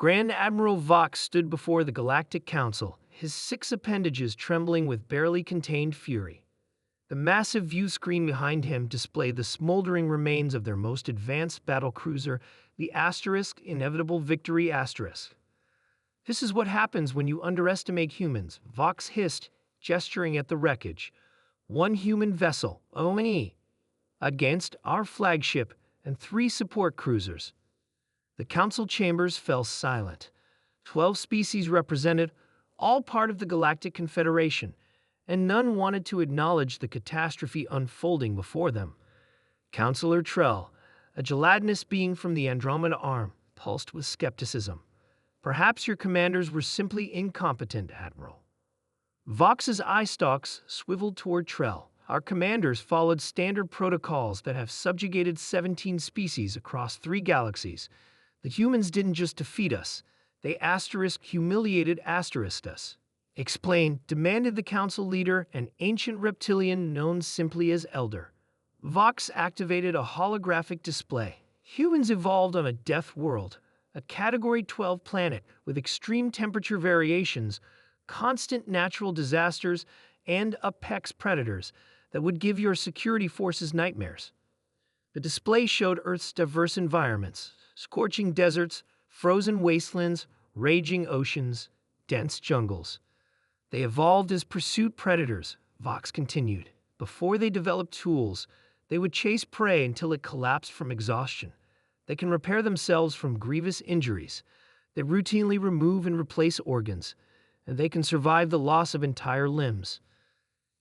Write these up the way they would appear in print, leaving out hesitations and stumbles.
Grand Admiral Vox stood before the Galactic Council, his 6 appendages trembling with barely contained fury. The massive view screen behind him displayed the smoldering remains of their most advanced battlecruiser, the Inevitable Victory Asterisk. "This is what happens when you underestimate humans," Vox hissed, gesturing at the wreckage. "One human vessel, only, against our flagship and 3 support cruisers." The council chambers fell silent. 12 species represented, all part of the Galactic Confederation, and none wanted to acknowledge the catastrophe unfolding before them. Councillor Trell, a gelatinous being from the Andromeda Arm, pulsed with skepticism. "Perhaps your commanders were simply incompetent, Admiral." Vox's eye stalks swiveled toward Trell. "Our commanders followed standard protocols that have subjugated 17 species across 3 galaxies. The humans didn't just defeat us, they humiliated us." "Explain," demanded the council leader, an ancient reptilian known simply as Elder. Vox activated a holographic display. "Humans evolved on a death world, a Category 12 planet with extreme temperature variations, constant natural disasters, and apex predators that would give your security forces nightmares." The display showed Earth's diverse environments: scorching deserts, frozen wastelands, raging oceans, dense jungles. "They evolved as pursuit predators," Vox continued. "Before they developed tools, they would chase prey until it collapsed from exhaustion. They can repair themselves from grievous injuries. They routinely remove and replace organs, and they can survive the loss of entire limbs."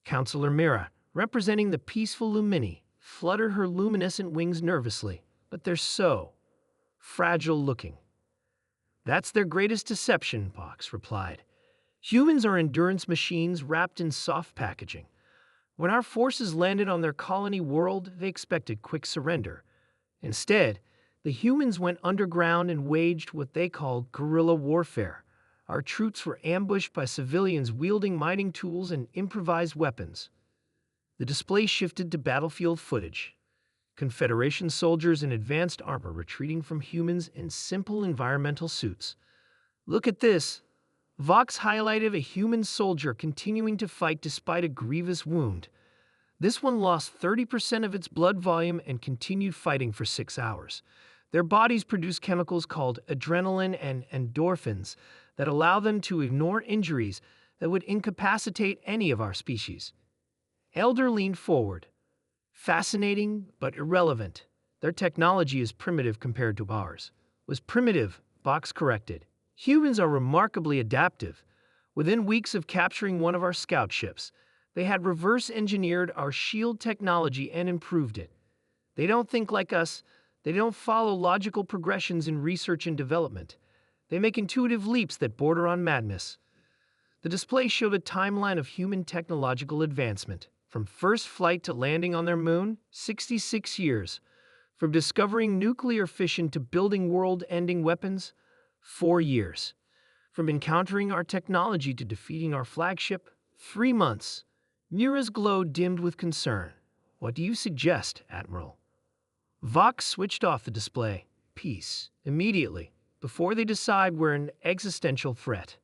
Councillor Mira, representing the peaceful Lumini, fluttered her luminescent wings nervously. "But they're so fragile looking." "That's their greatest deception," Vox replied. "Humans are endurance machines wrapped in soft packaging. When our forces landed on their colony world, they expected quick surrender. Instead, the humans went underground and waged what they called guerrilla warfare. Our troops were ambushed by civilians wielding mining tools and improvised weapons." The display shifted to battlefield footage. Confederation soldiers in advanced armor retreating from humans in simple environmental suits. "Look at this." Vox highlighted a human soldier continuing to fight despite a grievous wound. This one lost 30% of its blood volume and continued fighting for 6 hours. Their bodies produce chemicals called adrenaline and endorphins that allow them to ignore injuries that would incapacitate any of our species. Elder leaned forward. "Fascinating, but irrelevant. Their technology is primitive compared to ours." "Was primitive," Vox corrected. "Humans are remarkably adaptive. Within weeks of capturing one of our scout ships, they had reverse-engineered our shield technology and improved it. They don't think like us. They don't follow logical progressions in research and development. They make intuitive leaps that border on madness." The display showed a timeline of human technological advancement. From first flight to landing on their moon, 66 years. From discovering nuclear fission to building world-ending weapons, 4 years. From encountering our technology to defeating our flagship, 3 months. Mira's glow dimmed with concern. "What do you suggest, Admiral?" Vox switched off the display. "Peace, immediately, before they decide we're an existential threat."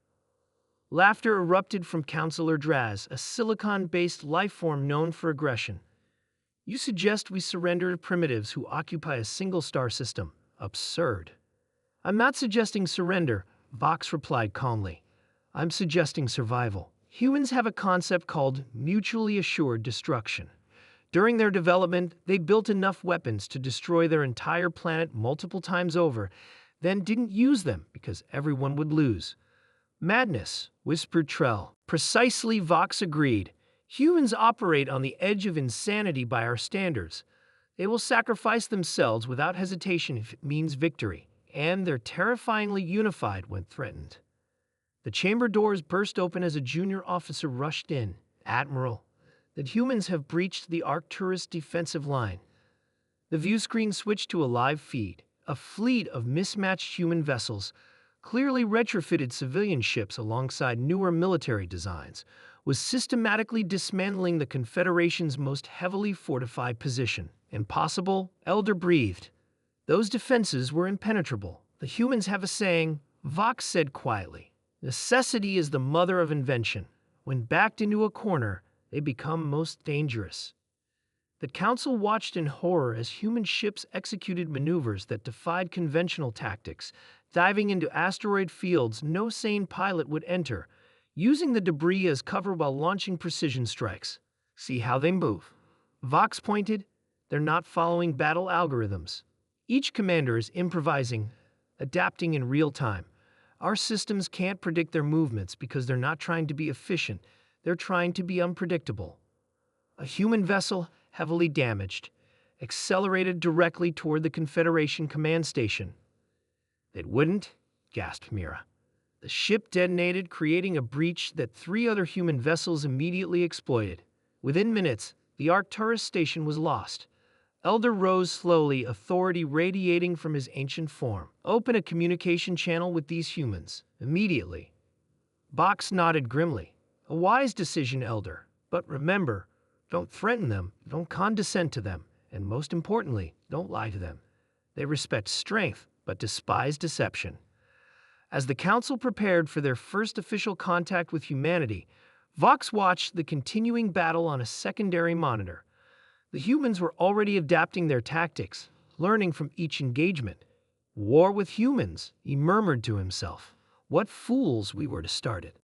Laughter erupted from Councillor Draz, a silicon-based lifeform known for aggression. "You suggest we surrender to primitives who occupy a single star system. Absurd." "I'm not suggesting surrender," Vox replied calmly. "I'm suggesting survival. Humans have a concept called mutually assured destruction. During their development, they built enough weapons to destroy their entire planet multiple times over, then didn't use them because everyone would lose." "Madness," whispered Trell. "Precisely," Vox agreed. "Humans operate on the edge of insanity by our standards. They will sacrifice themselves without hesitation if it means victory, and they're terrifyingly unified when threatened." The chamber doors burst open as a junior officer rushed in. "Admiral, that humans have breached the Arcturus defensive line." The view screen switched to a live feed. A fleet of mismatched human vessels, clearly retrofitted civilian ships alongside newer military designs, was systematically dismantling the Confederation's most heavily fortified position. "Impossible," Elder breathed. "Those defenses were impenetrable. The humans have a saying, Vox said quietly. Necessity is the mother of invention. When backed into a corner, they become most dangerous. The council watched in horror as human ships executed maneuvers that defied conventional tactics, diving into asteroid fields no sane pilot would enter, using the debris as cover while launching precision strikes. See how they move. Vox pointed. They're not following battle algorithms. Each commander is improvising, adapting in real time. Our systems can't predict their movements because they're not trying to be efficient. They're trying to be unpredictable. A human vessel, heavily damaged, accelerated directly toward the Confederation command station. It wouldn't, gasped Mira. The ship detonated, creating a breach that 3 other human vessels immediately exploited. Within minutes, the Arcturus station was lost. Elder rose slowly, authority radiating from his ancient form. Open a communication channel with these humans, immediately. Vox nodded grimly. A wise decision, Elder. But remember, don't threaten them, don't condescend to them, and most importantly, don't lie to them. They respect strength, but despise deception. As the Council prepared for their first official contact with humanity, Vox watched the continuing battle on a secondary monitor. The humans were already adapting their tactics, learning from each engagement. War with humans, he murmured to himself. What fools we were to start it.